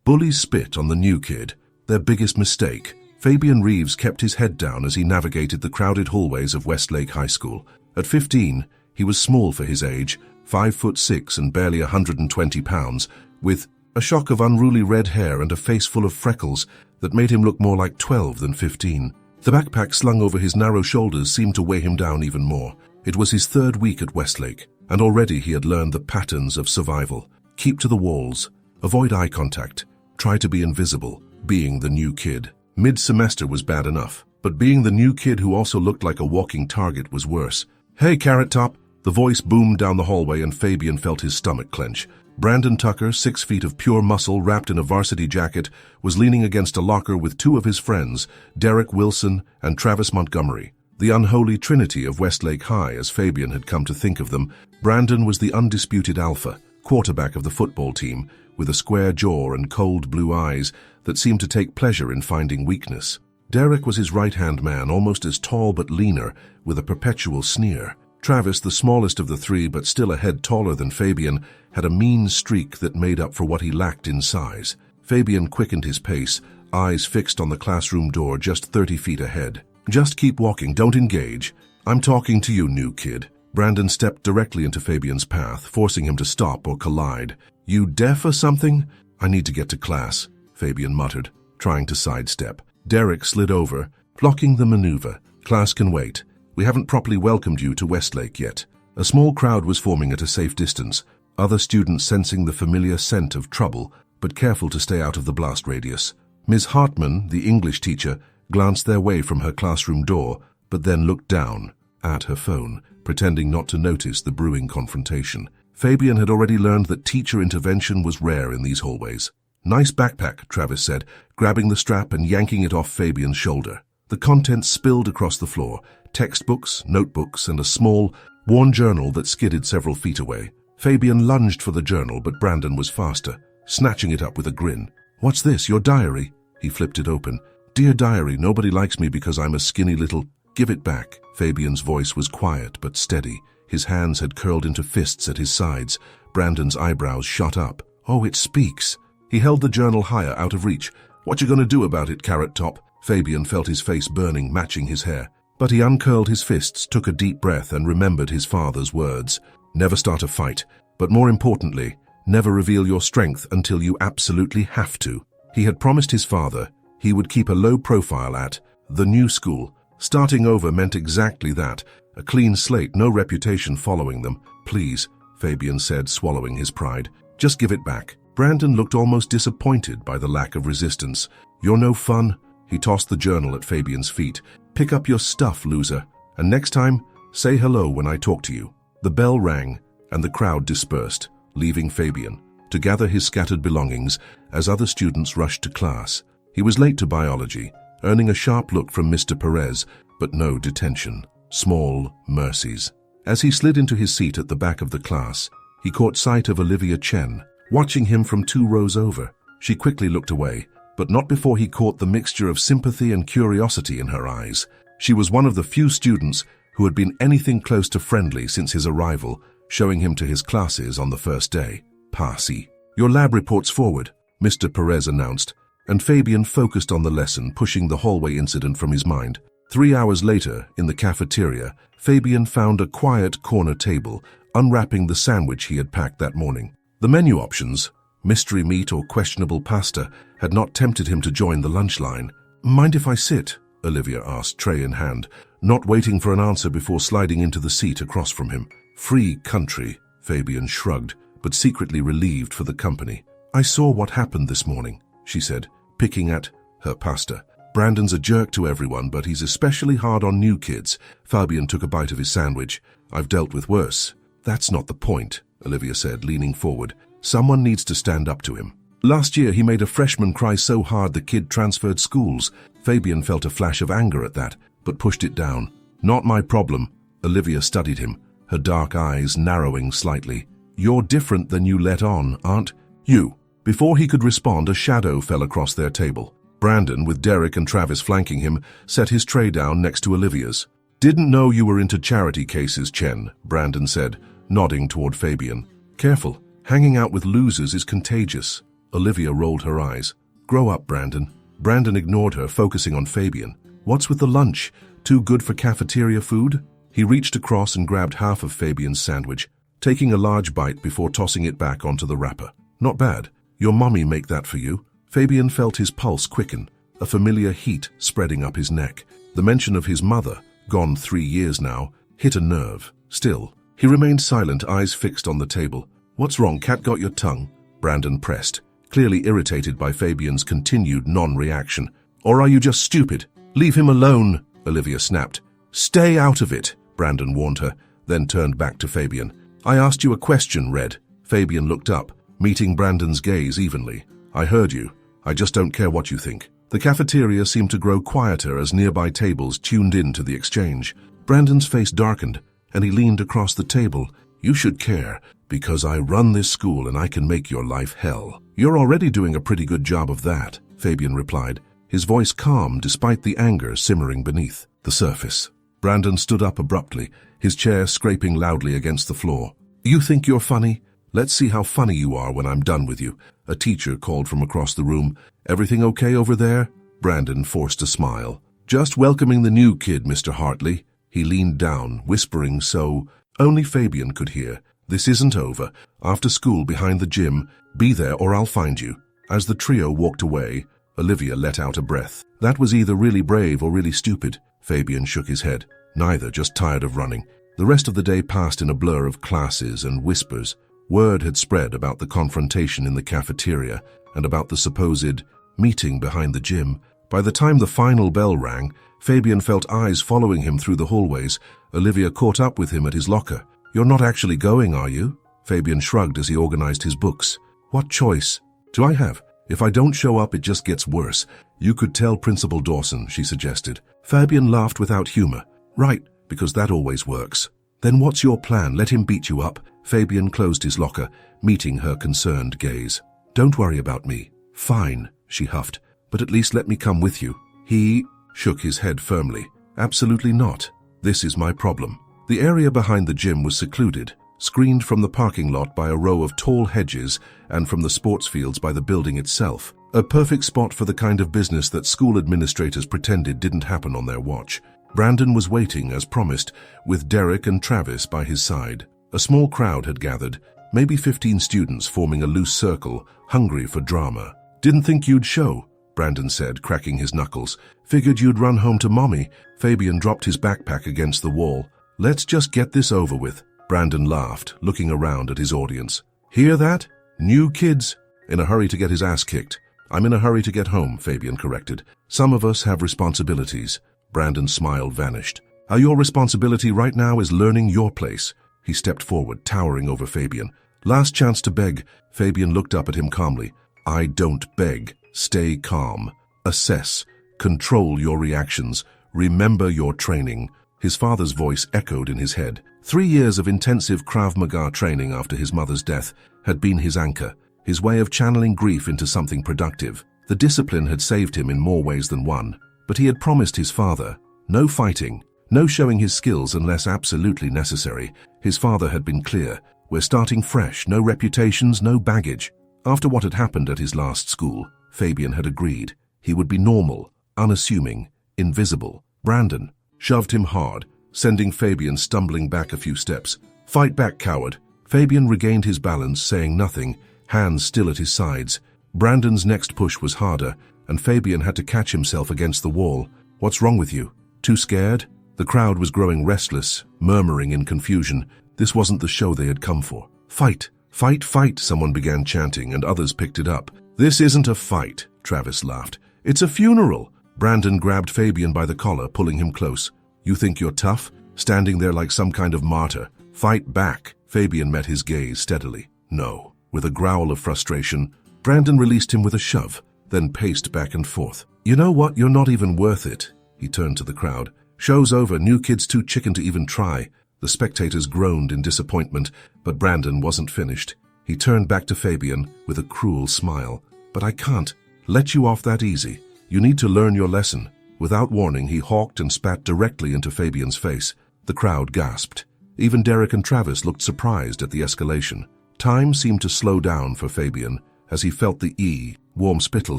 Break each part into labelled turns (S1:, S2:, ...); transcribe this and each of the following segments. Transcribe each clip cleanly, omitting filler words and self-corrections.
S1: Bullies spit on the new kid, their biggest mistake. Fabian Reeves kept his head down as he navigated the crowded hallways of Westlake High School. At 15, he was small for his age, 5'6" and barely 120 pounds, with a shock of unruly red hair and a face full of freckles that made him look more like 12 than 15. The backpack slung over his narrow shoulders seemed to weigh him down even more. It was his third week at Westlake, and already he had learned the patterns of survival. Keep to the walls, avoid eye contact, try to be invisible, being the new kid. Mid-semester was bad enough, but being the new kid who also looked like a walking target was worse. "Hey, Carrot Top!" The voice boomed down the hallway and Fabian felt his stomach clench. Brandon Tucker, 6 feet of pure muscle wrapped in a varsity jacket, was leaning against a locker with two of his friends, Derek Wilson and Travis Montgomery. The unholy trinity of Westlake High, as Fabian had come to think of them. Brandon was the undisputed alpha, quarterback of the football team, with a square jaw and cold blue eyes that seemed to take pleasure in finding weakness. Derek was his right-hand man, almost as tall but leaner, with a perpetual sneer. Travis, the smallest of the three but still a head taller than Fabian, had a mean streak that made up for what he lacked in size. Fabian quickened his pace, eyes fixed on the classroom door just 30 feet ahead. "Just keep walking, don't engage. I'm talking to you, new kid." Brandon stepped directly into Fabian's path, forcing him to stop or collide. "You deaf or something?" "I need to get to class," Fabian muttered, trying to sidestep. Derek slid over, blocking the maneuver. "Class can wait. We haven't properly welcomed you to Westlake yet." A small crowd was forming at a safe distance, other students sensing the familiar scent of trouble, but careful to stay out of the blast radius. Ms. Hartman, the English teacher, glanced their way from her classroom door, but then looked down at her phone, pretending not to notice the brewing confrontation. Fabian had already learned that teacher intervention was rare in these hallways. "Nice backpack," Travis said, grabbing the strap and yanking it off Fabian's shoulder. The contents spilled across the floor, textbooks, notebooks, and a small, worn journal that skidded several feet away. Fabian lunged for the journal, but Brandon was faster, snatching it up with a grin. "What's this, your diary?" He flipped it open. "Dear diary, nobody likes me because I'm a skinny little—" "Give it back." Fabian's voice was quiet but steady. His hands had curled into fists at his sides. Brandon's eyebrows shot up. "Oh, it speaks." He held the journal higher, out of reach. "What you gonna do about it, Carrot Top?" Fabian felt his face burning, matching his hair. But he uncurled his fists, took a deep breath, and remembered his father's words. Never start a fight, but more importantly, never reveal your strength until you absolutely have to. He had promised his father he would keep a low profile at the new school. Starting over meant exactly that, a clean slate, no reputation following them. "Please," Fabian said, swallowing his pride. "Just give it back." Brandon looked almost disappointed by the lack of resistance. "You're no fun." He tossed the journal at Fabian's feet. "Pick up your stuff, loser. And next time, say hello when I talk to you." The bell rang, and the crowd dispersed, leaving Fabian to gather his scattered belongings as other students rushed to class. He was late to biology, earning a sharp look from Mr. Perez, but no detention. Small mercies. As he slid into his seat at the back of the class, he caught sight of Olivia Chen, watching him from 2 rows over. She quickly looked away, but not before he caught the mixture of sympathy and curiosity in her eyes. She was one of the few students who had been anything close to friendly since his arrival, showing him to his classes on the first day. "Passy. Your lab report's forward," Mr. Perez announced, and Fabian focused on the lesson, pushing the hallway incident from his mind. 3 hours later, in the cafeteria, Fabian found a quiet corner table, unwrapping the sandwich he had packed that morning. The menu options, mystery meat or questionable pasta, had not tempted him to join the lunch line. "Mind if I sit?" Olivia asked, tray in hand, not waiting for an answer before sliding into the seat across from him. "Free country," Fabian shrugged, but secretly relieved for the company. "I saw what happened this morning," she said, picking at her pasta. "Brandon's a jerk to everyone, but he's especially hard on new kids." Fabian took a bite of his sandwich. "I've dealt with worse." "That's not the point," Olivia said, leaning forward. "Someone needs to stand up to him. Last year he made a freshman cry so hard the kid transferred schools." Fabian felt a flash of anger at that, but pushed it down. "Not my problem." Olivia studied him, her dark eyes narrowing slightly. "You're different than you let on, aren't you?" Before he could respond, a shadow fell across their table. Brandon, with Derek and Travis flanking him, set his tray down next to Olivia's. "Didn't know you were into charity cases, Chen," Brandon said, nodding toward Fabian. "Careful, hanging out with losers is contagious." Olivia rolled her eyes. Grow up, Brandon. Brandon ignored her, focusing on Fabian. What's with the lunch? Too good for cafeteria food? He reached across and grabbed half of Fabian's sandwich, taking a large bite before tossing it back onto the wrapper. Not bad. Your mommy make that for you? Fabian felt his pulse quicken, a familiar heat spreading up his neck. The mention of his mother, gone 3 years now, hit a nerve. Still, he remained silent, eyes fixed on the table. What's wrong, cat got your tongue? Brandon pressed, clearly irritated by Fabian's continued non-reaction. Or are you just stupid? Leave him alone, Olivia snapped. Stay out of it, Brandon warned her, then turned back to Fabian. I asked you a question, Red. Fabian looked up, meeting Brandon's gaze evenly. I heard you. I just don't care what you think. The cafeteria seemed to grow quieter as nearby tables tuned in to the exchange. Brandon's face darkened, and he leaned across the table. You should care, because I run this school and I can make your life hell. You're already doing a pretty good job of that, Fabian replied, his voice calm despite the anger simmering beneath the surface. Brandon stood up abruptly, his chair scraping loudly against the floor. You think you're funny? Let's see how funny you are when I'm done with you, a teacher called from across the room. Everything okay over there? Brandon forced a smile. Just welcoming the new kid, Mr. Hartley. He leaned down, whispering so only Fabian could hear. This isn't over. After school behind the gym, be there or I'll find you. As the trio walked away, Olivia let out a breath. That was either really brave or really stupid. Fabian shook his head. Neither, just tired of running. The rest of the day passed in a blur of classes and whispers. Word had spread about the confrontation in the cafeteria and about the supposed meeting behind the gym. By the time the final bell rang, Fabian felt eyes following him through the hallways. Olivia caught up with him at his locker. You're not actually going, are you? Fabian shrugged as he organized his books. What choice do I have? If I don't show up, it just gets worse. You could tell Principal Dawson, she suggested. Fabian laughed without humor. Right, because that always works. Then what's your plan? Let him beat you up? Fabian closed his locker, meeting her concerned gaze. Don't worry about me. Fine, she huffed, but at least let me come with you. He shook his head firmly. Absolutely not. This is my problem. The area behind the gym was secluded, screened from the parking lot by a row of tall hedges and from the sports fields by the building itself. A perfect spot for the kind of business that school administrators pretended didn't happen on their watch. Brandon was waiting, as promised, with Derek and Travis by his side. A small crowd had gathered, maybe 15 students forming a loose circle, hungry for drama. Didn't think you'd show, Brandon said, cracking his knuckles. Figured you'd run home to mommy. Fabian dropped his backpack against the wall. Let's just get this over with. Brandon laughed, looking around at his audience. Hear that? New kids. In a hurry to get his ass kicked. I'm in a hurry to get home, Fabian corrected. Some of us have responsibilities. Brandon's smile vanished. Your responsibility right now is learning your place. He stepped forward, towering over Fabian. Last chance to beg. Fabian looked up at him calmly. I don't beg. Stay calm. Assess. Control your reactions. Remember your training. His father's voice echoed in his head. 3 years of intensive Krav Maga training after his mother's death had been his anchor, his way of channeling grief into something productive. The discipline had saved him in more ways than one, but he had promised his father, no fighting, no showing his skills unless absolutely necessary. His father had been clear, we're starting fresh, no reputations, no baggage. After what had happened at his last school, Fabian had agreed. He would be normal, unassuming, invisible. Brandon shoved him hard, sending Fabian stumbling back a few steps. Fight back, coward. Fabian regained his balance, saying nothing, hands still at his sides. Brandon's next push was harder, and Fabian had to catch himself against the wall. What's wrong with you? Too scared? The crowd was growing restless, murmuring in confusion. This wasn't the show they had come for. Fight! Fight! Fight! Someone began chanting, and others picked it up. This isn't a fight, Travis laughed. It's a funeral. Brandon grabbed Fabian by the collar, pulling him close. You think you're tough? Standing there like some kind of martyr. Fight back. Fabian met his gaze steadily. No. With a growl of frustration, Brandon released him with a shove, then paced back and forth. You know what? You're not even worth it. He turned to the crowd. Show's over. New kid's too chicken to even try. The spectators groaned in disappointment, but Brandon wasn't finished. He turned back to Fabian with a cruel smile. But I can't let you off that easy. You need to learn your lesson. Without warning, he hawked and spat directly into Fabian's face. The crowd gasped. Even Derek and Travis looked surprised at the escalation. Time seemed to slow down for Fabian as he felt the warm spittle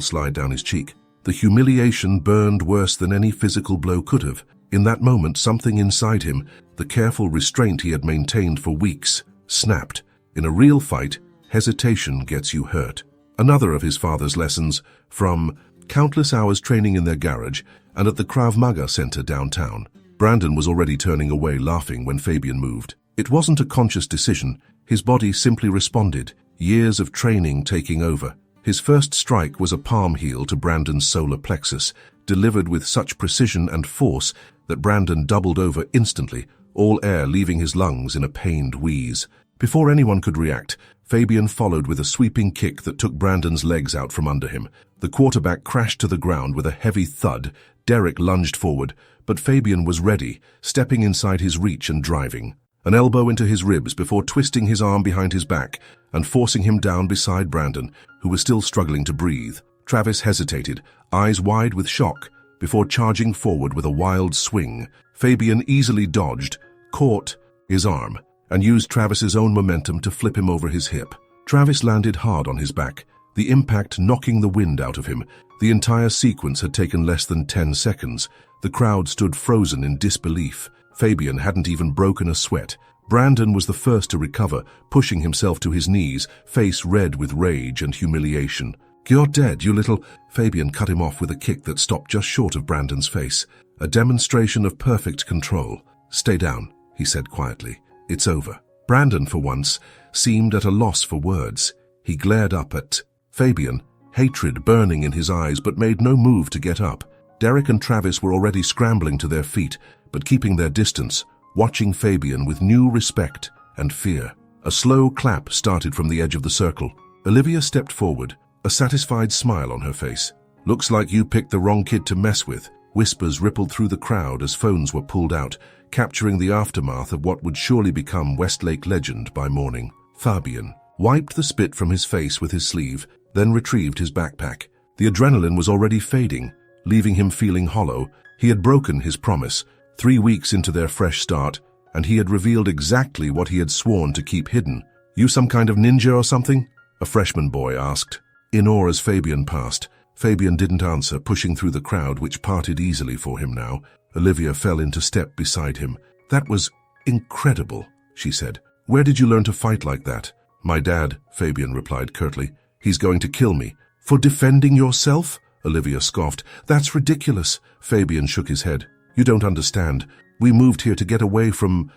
S1: slide down his cheek. The humiliation burned worse than any physical blow could have. In that moment, something inside him, the careful restraint he had maintained for weeks, snapped. In a real fight, hesitation gets you hurt. Another of his father's lessons, from countless hours training in their garage and at the Krav Maga center downtown. Brandon was already turning away, laughing, when Fabian moved. It wasn't a conscious decision. His body simply responded, years of training taking over. His first strike was a palm heel to Brandon's solar plexus, delivered with such precision and force that Brandon doubled over instantly, all air leaving his lungs in a pained wheeze. Before anyone could react, Fabian followed with a sweeping kick that took Brandon's legs out from under him. The quarterback crashed to the ground with a heavy thud. Derek lunged forward, but Fabian was ready, stepping inside his reach and driving. An elbow into his ribs before twisting his arm behind his back and forcing him down beside Brandon, who was still struggling to breathe. Travis hesitated, eyes wide with shock, before charging forward with a wild swing. Fabian easily dodged, caught his arm, and used Travis's own momentum to flip him over his hip. Travis landed hard on his back, the impact knocking the wind out of him. The entire sequence had taken less than 10 seconds. The crowd stood frozen in disbelief. Fabian hadn't even broken a sweat. Brandon was the first to recover, pushing himself to his knees, face red with rage and humiliation. "You're dead, you little—" Fabian cut him off with a kick that stopped just short of Brandon's face. A demonstration of perfect control. "Stay down," he said quietly. "It's over." Brandon, for once, seemed at a loss for words. He glared up at Fabian, hatred burning in his eyes, but made no move to get up. Derek and Travis were already scrambling to their feet, but keeping their distance, watching Fabian with new respect and fear. A slow clap started from the edge of the circle. Olivia stepped forward, a satisfied smile on her face. "Looks like you picked the wrong kid to mess with." Whispers rippled through the crowd as phones were pulled out, capturing the aftermath of what would surely become Westlake legend by morning. Fabian wiped the spit from his face with his sleeve, then retrieved his backpack. The adrenaline was already fading, leaving him feeling hollow. He had broken his promise, 3 weeks into their fresh start, and he had revealed exactly what he had sworn to keep hidden. "You some kind of ninja or something?" a freshman boy asked. In awe as Fabian passed. Fabian didn't answer, pushing through the crowd, which parted easily for him now. Olivia fell into step beside him. "That was incredible," she said. "Where did you learn to fight like that?" "My dad," Fabian replied curtly. "He's going to kill me." "For defending yourself?" Olivia scoffed. "That's ridiculous." Fabian shook his head. "You don't understand. We moved here to get away from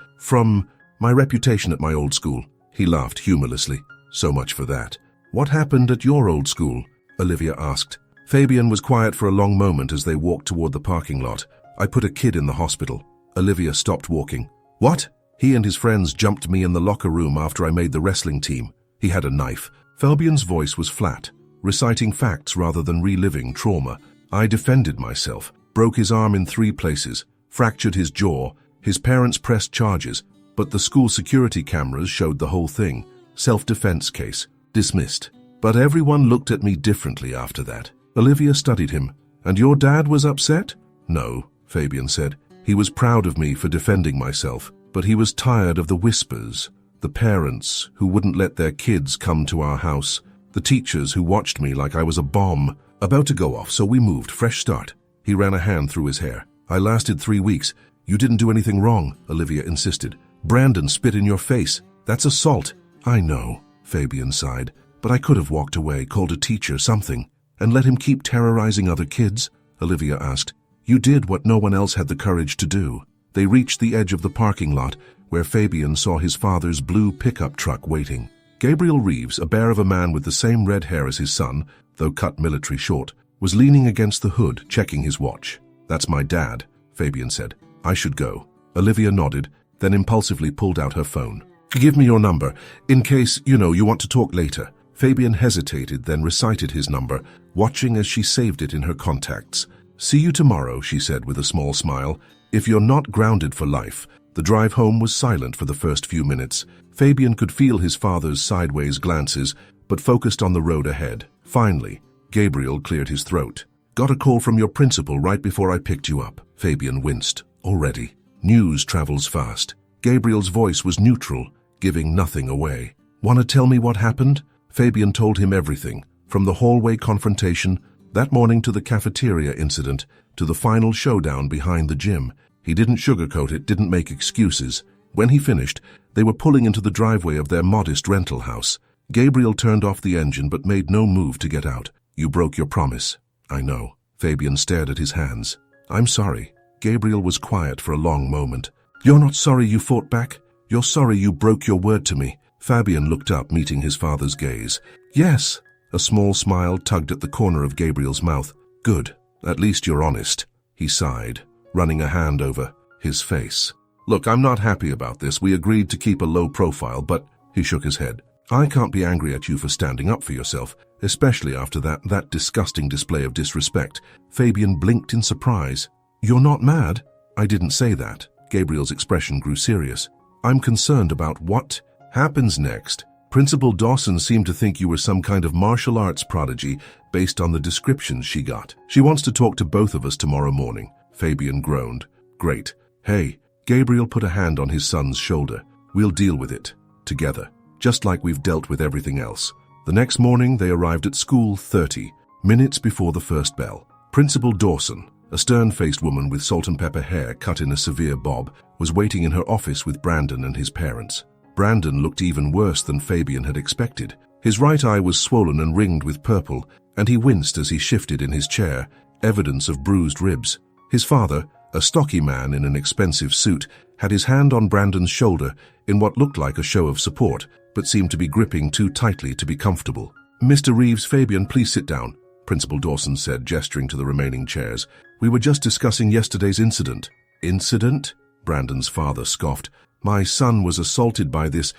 S1: my reputation at my old school." He laughed humorlessly. "So much for that." "What happened at your old school?" Olivia asked. Fabian was quiet for a long moment as they walked toward the parking lot. "I put a kid in the hospital." Olivia stopped walking. "What?" "He and his friends jumped me in the locker room after I made the wrestling team. He had a knife." Fabian's voice was flat, reciting facts rather than reliving trauma. "I defended myself, broke his arm in 3 places, fractured his jaw. His parents pressed charges, but the school security cameras showed the whole thing. Self-defense case. Dismissed. But everyone looked at me differently after that." Olivia studied him. "And your dad was upset?" "No," Fabian said. "He was proud of me for defending myself, but he was tired of the whispers, the parents who wouldn't let their kids come to our house, the teachers who watched me like I was a bomb about to go off, so we moved. Fresh start." He ran a hand through his hair. "I lasted 3 weeks. You didn't do anything wrong," Olivia insisted. "Brandon spit in your face. That's assault." "I know," Fabian sighed. "But I could have walked away, called a teacher, something." "And let him keep terrorizing other kids?" Olivia asked. "You did what no one else had the courage to do." They reached the edge of the parking lot, where Fabian saw his father's blue pickup truck waiting. Gabriel Reeves, a bear of a man with the same red hair as his son, though cut military short, was leaning against the hood, checking his watch. "That's my dad," Fabian said. "I should go." Olivia nodded, then impulsively pulled out her phone. "Give me your number, in case, you want to talk later." Fabian hesitated, then recited his number, watching as she saved it in her contacts. "See you tomorrow," she said with a small smile. "If you're not grounded for life." The drive home was silent for the first few minutes. Fabian could feel his father's sideways glances, but focused on the road ahead. Finally, Gabriel cleared his throat. "Got a call from your principal right before I picked you up." Fabian winced. "Already?" News travels fast. Gabriel's voice was neutral, giving nothing away. "Want to tell me what happened?" Fabian told him everything, from the hallway confrontation that morning to the cafeteria incident, to the final showdown behind the gym. He didn't sugarcoat it, didn't make excuses. When he finished, they were pulling into the driveway of their modest rental house. Gabriel turned off the engine but made no move to get out. "You broke your promise." "I know." Fabian stared at his hands. "I'm sorry." Gabriel was quiet for a long moment. "You're not sorry you fought back? You're sorry you broke your word to me?" Fabian looked up, meeting his father's gaze. "Yes." A small smile tugged at the corner of Gabriel's mouth. "Good. At least you're honest." He sighed, running a hand over his face. "Look, I'm not happy about this. We agreed to keep a low profile, but—" He shook his head. "I can't be angry at you for standing up for yourself, especially after that disgusting display of disrespect." Fabian blinked in surprise. "You're not mad?" "I didn't say that." Gabriel's expression grew serious. "I'm concerned about what happens next. Principal Dawson seemed to think you were some kind of martial arts prodigy based on the descriptions she got. She wants to talk to both of us tomorrow morning." Fabian groaned. "Great. Hey." Gabriel put a hand on his son's shoulder. "We'll deal with it. Together. Just like we've dealt with everything else." The next morning they arrived at school 30 minutes before the first bell. Principal Dawson, a stern-faced woman with salt and pepper hair cut in a severe bob, was waiting in her office with Brandon and his parents. Brandon looked even worse than Fabian had expected. His right eye was swollen and ringed with purple, and he winced as he shifted in his chair, evidence of bruised ribs. His father, a stocky man in an expensive suit, had his hand on Brandon's shoulder in what looked like a show of support, but seemed to be gripping too tightly to be comfortable. "Mr. Reeves, Fabian, please sit down," Principal Dawson said, gesturing to the remaining chairs. "We were just discussing yesterday's incident." "Incident?" Brandon's father scoffed. "My son was assaulted by this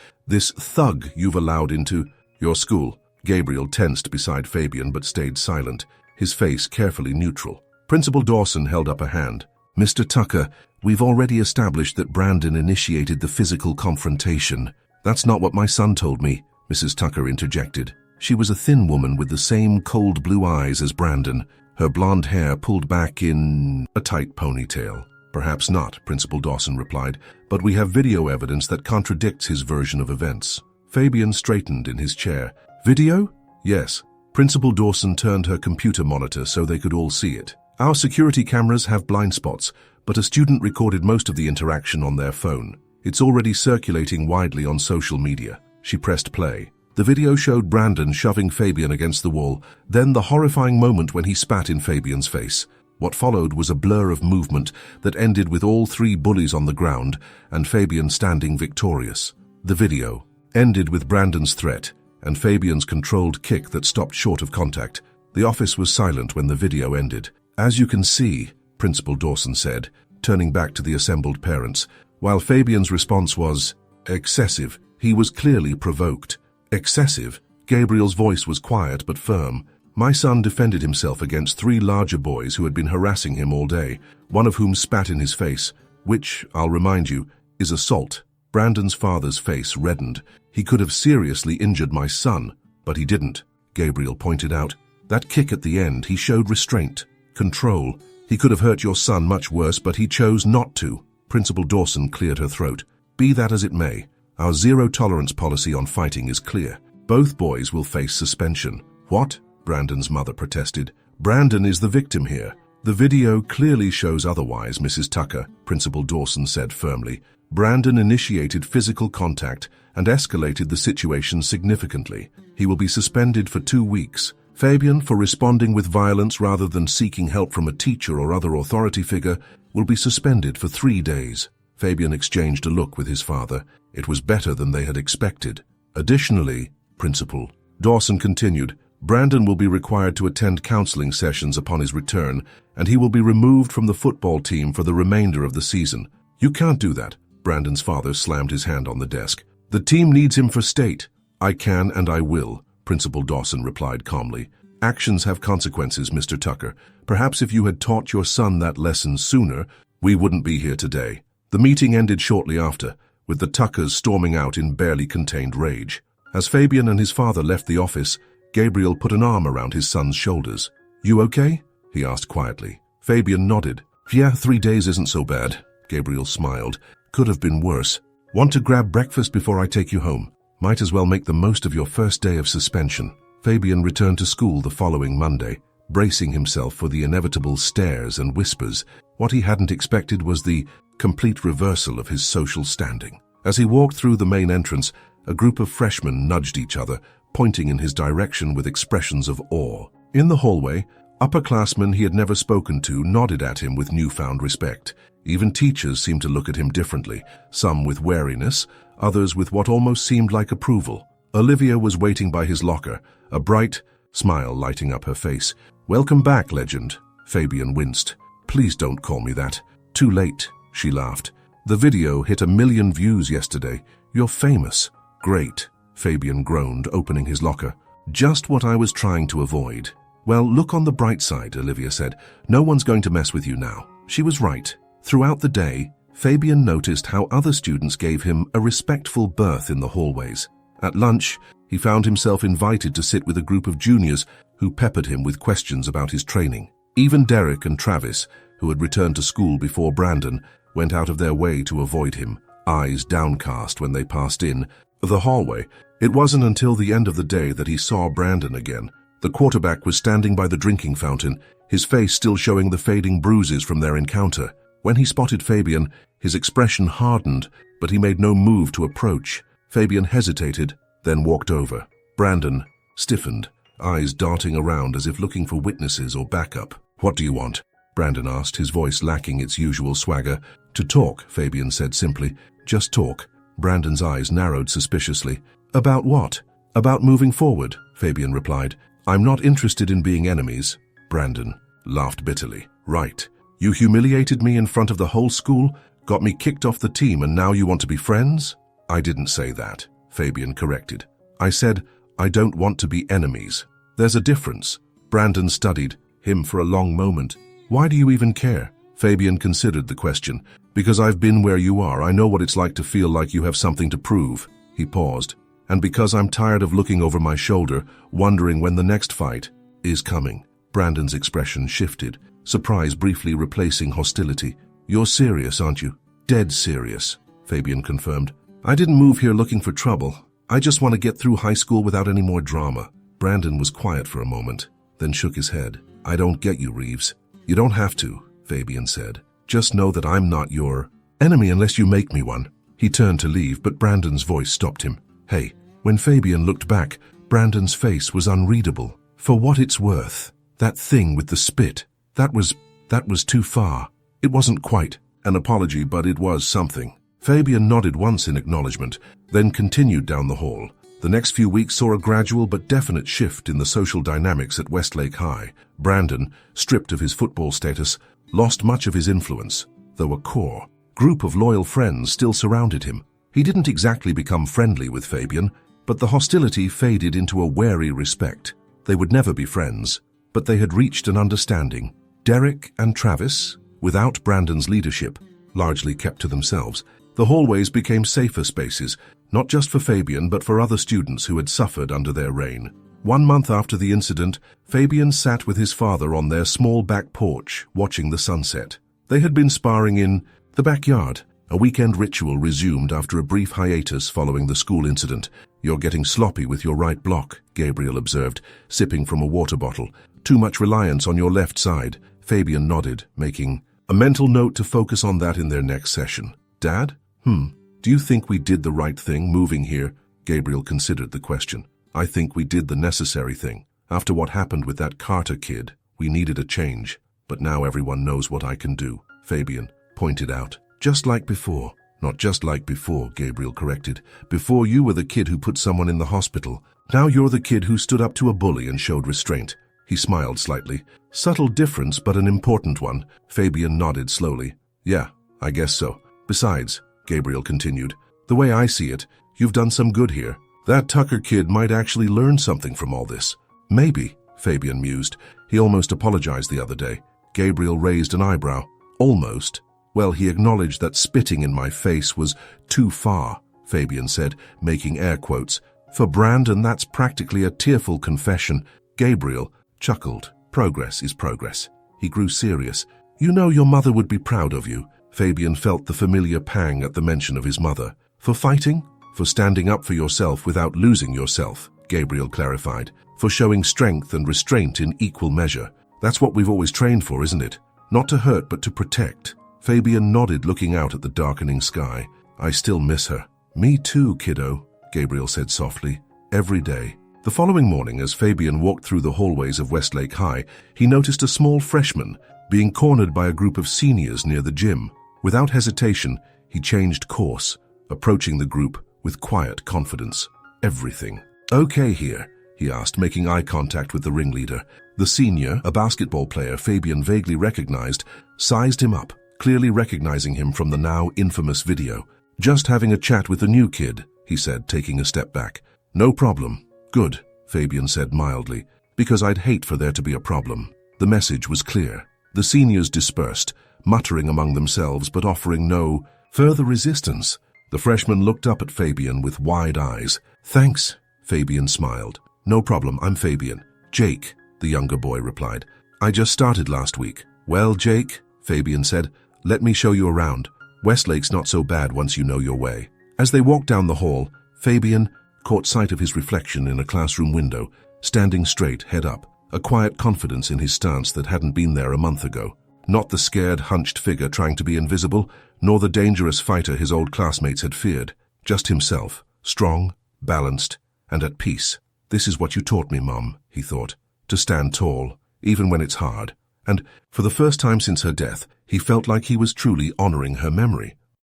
S1: thug you've allowed into your school." Gabriel tensed beside Fabian but stayed silent, his face carefully neutral. Principal Dawson held up a hand. "Mr. Tucker, we've already established that Brandon initiated the physical confrontation." "That's not what my son told me," Mrs. Tucker interjected. She was a thin woman with the same cold blue eyes as Brandon, her blonde hair pulled back in a tight ponytail. "Perhaps not," Principal Dawson replied, "but we have video evidence that contradicts his version of events." Fabian straightened in his chair. "Video?" "Yes." Principal Dawson turned her computer monitor so they could all see it. "Our security cameras have blind spots, but a student recorded most of the interaction on their phone. It's already circulating widely on social media." She pressed play. The video showed Brandon shoving Fabian against the wall, then the horrifying moment when he spat in Fabian's face. What followed was a blur of movement that ended with all three bullies on the ground and Fabian standing victorious. The video ended with Brandon's threat and Fabian's controlled kick that stopped short of contact. The office was silent when the video ended. "As you can see," Principal Dawson said, turning back to the assembled parents, while Fabian's response was excessive, he was clearly provoked. "Excessive?" Gabriel's voice was quiet but firm. "My son defended himself against three larger boys who had been harassing him all day, one of whom spat in his face, which, I'll remind you, is assault." Brandon's father's face reddened. "He could have seriously injured my son, but he didn't," Gabriel pointed out. "That kick at the end, he showed restraint, control. He could have hurt your son much worse, but he chose not to." Principal Dawson cleared her throat. "Be that as it may, our zero-tolerance policy on fighting is clear. Both boys will face suspension." "What?" Brandon's mother protested. "Brandon is the victim here." "The video clearly shows otherwise, Mrs. Tucker," Principal Dawson said firmly. "Brandon initiated physical contact and escalated the situation significantly. He will be suspended for 2 weeks. Fabian, for responding with violence rather than seeking help from a teacher or other authority figure, will be suspended for 3 days. Fabian exchanged a look with his father. It was better than they had expected. "Additionally," Principal Dawson continued, "Brandon will be required to attend counseling sessions upon his return, and he will be removed from the football team for the remainder of the season." "You can't do that," Brandon's father slammed his hand on the desk. "The team needs him for state." "I can and I will," Principal Dawson replied calmly. "Actions have consequences, Mr. Tucker. Perhaps if you had taught your son that lesson sooner, we wouldn't be here today." The meeting ended shortly after, with the Tuckers storming out in barely contained rage. As Fabian and his father left the office, Gabriel put an arm around his son's shoulders. "You okay?" he asked quietly. Fabian nodded. "Yeah, 3 days isn't so bad." Gabriel smiled. "Could have been worse. Want to grab breakfast before I take you home?" Might as well make the most of your first day of suspension. Fabian returned to school the following Monday, bracing himself for the inevitable stares and whispers. What he hadn't expected was the complete reversal of his social standing. As he walked through the main entrance, a group of freshmen nudged each other, pointing in his direction with expressions of awe. In the hallway, upperclassmen he had never spoken to nodded at him with newfound respect. Even teachers seemed to look at him differently, some with wariness, others with what almost seemed like approval. Olivia was waiting by his locker, a bright smile lighting up her face. "Welcome back, legend." Fabian winced. "Please don't call me that." "Too late," she laughed. "The video hit 1 million views yesterday. You're famous." "Great," Fabian groaned, opening his locker. "Just what I was trying to avoid." "Well, look on the bright side," Olivia said. "No one's going to mess with you now." She was right. Throughout the day, Fabian noticed how other students gave him a respectful berth in the hallways. At lunch, he found himself invited to sit with a group of juniors who peppered him with questions about his training. Even Derek and Travis, who had returned to school before Brandon, went out of their way to avoid him, eyes downcast when they passed in the hallway. It wasn't until the end of the day that he saw Brandon again. The quarterback was standing by the drinking fountain, his face still showing the fading bruises from their encounter. When he spotted Fabian, his expression hardened, but he made no move to approach. Fabian hesitated, then walked over. Brandon stiffened, eyes darting around as if looking for witnesses or backup. "What do you want?" Brandon asked, his voice lacking its usual swagger. "To talk," Fabian said simply. "Just talk." Brandon's eyes narrowed suspiciously. "About what?" "About moving forward," Fabian replied. "I'm not interested in being enemies." Brandon laughed bitterly. "Right. You humiliated me in front of the whole school, got me kicked off the team, and now you want to be friends?" "I didn't say that," Fabian corrected. "I said, I don't want to be enemies. There's a difference." Brandon studied him for a long moment. "Why do you even care?" Fabian considered the question. "Because I've been where you are. I know what it's like to feel like you have something to prove." He paused. "And because I'm tired of looking over my shoulder, wondering when the next fight is coming." Brandon's expression shifted, surprise briefly replacing hostility. "You're serious, aren't you?" "Dead serious," Fabian confirmed. "I didn't move here looking for trouble. I just want to get through high school without any more drama." Brandon was quiet for a moment, then shook his head. "I don't get you, Reeves." "You don't have to," Fabian said. "Just know that I'm not your enemy unless you make me one." He turned to leave, but Brandon's voice stopped him. "Hey." When Fabian looked back, Brandon's face was unreadable. "For what it's worth, that thing with the spit, that was too far. It wasn't quite an apology, but it was something." Fabian nodded once in acknowledgement, then continued down the hall. The next few weeks saw a gradual but definite shift in the social dynamics at Westlake High. Brandon, stripped of his football status, lost much of his influence, though a core group of loyal friends still surrounded him. He didn't exactly become friendly with Fabian, but the hostility faded into a wary respect. They would never be friends, but they had reached an understanding. Derek and Travis, without Brandon's leadership, largely kept to themselves. The hallways became safer spaces, not just for Fabian but for other students who had suffered under their reign. 1 month after the incident, Fabian sat with his father on their small back porch, watching the sunset. They had been sparring in the backyard. A weekend ritual resumed after a brief hiatus following the school incident. "You're getting sloppy with your right block," Gabriel observed, sipping from a water bottle. "Too much reliance on your left side." Fabian nodded, making a mental note to focus on that in their next session. "Dad? Do you think we did the right thing moving here?" Gabriel considered the question. "I think we did the necessary thing. After what happened with that Carter kid, we needed a change. But now everyone knows what I can do," Fabian pointed out. "Just like before." "Not just like before," Gabriel corrected. "Before you were the kid who put someone in the hospital. Now you're the kid who stood up to a bully and showed restraint." He smiled slightly. "Subtle difference, but an important one." Fabian nodded slowly. "Yeah, I guess so. Besides," Gabriel continued, "the way I see it, you've done some good here. That Tucker kid might actually learn something from all this." "Maybe," Fabian mused. "He almost apologized the other day." Gabriel raised an eyebrow. "Almost?" "Well, he acknowledged that spitting in my face was too far," Fabian said, making air quotes. "For Brandon, that's practically a tearful confession." Gabriel chuckled. "Progress is progress." He grew serious. "You know your mother would be proud of you." Fabian felt the familiar pang at the mention of his mother. "For fighting? For standing up for yourself without losing yourself, Gabriel clarified. For showing strength and restraint in equal measure. That's what we've always trained for, isn't it? Not to hurt, but to protect. Fabian nodded, looking out at the darkening sky. I still miss her. Me too, kiddo, Gabriel said softly. Every day. The following morning, as Fabian walked through the hallways of Westlake High, he noticed a small freshman being cornered by a group of seniors near the gym. Without hesitation, he changed course, approaching the group with quiet confidence. Everything okay here? He asked, making eye contact with the ringleader. The senior, a basketball player Fabian vaguely recognized, sized him up, clearly recognizing him from the now infamous video. Just having a chat with the new kid, he said, taking a step back. No problem. Good, Fabian said mildly, because I'd hate for there to be a problem. The message was clear. The seniors dispersed, muttering among themselves but offering no further resistance. The freshman looked up at Fabian with wide eyes. Thanks, Fabian smiled. No problem, I'm Fabian. Jake, the younger boy replied. I just started last week. Well, Jake, Fabian said, let me show you around. Westlake's not so bad once you know your way. As they walked down the hall, Fabian caught sight of his reflection in a classroom window, standing straight, head up, a quiet confidence in his stance that hadn't been there a month ago. Not the scared, hunched figure trying to be invisible, nor the dangerous fighter his old classmates had feared. Just himself, strong, balanced, and at peace. This is what you taught me, Mum, he thought, to stand tall, even when it's hard. And, for the first time since her death, he felt like he was truly honoring her memory.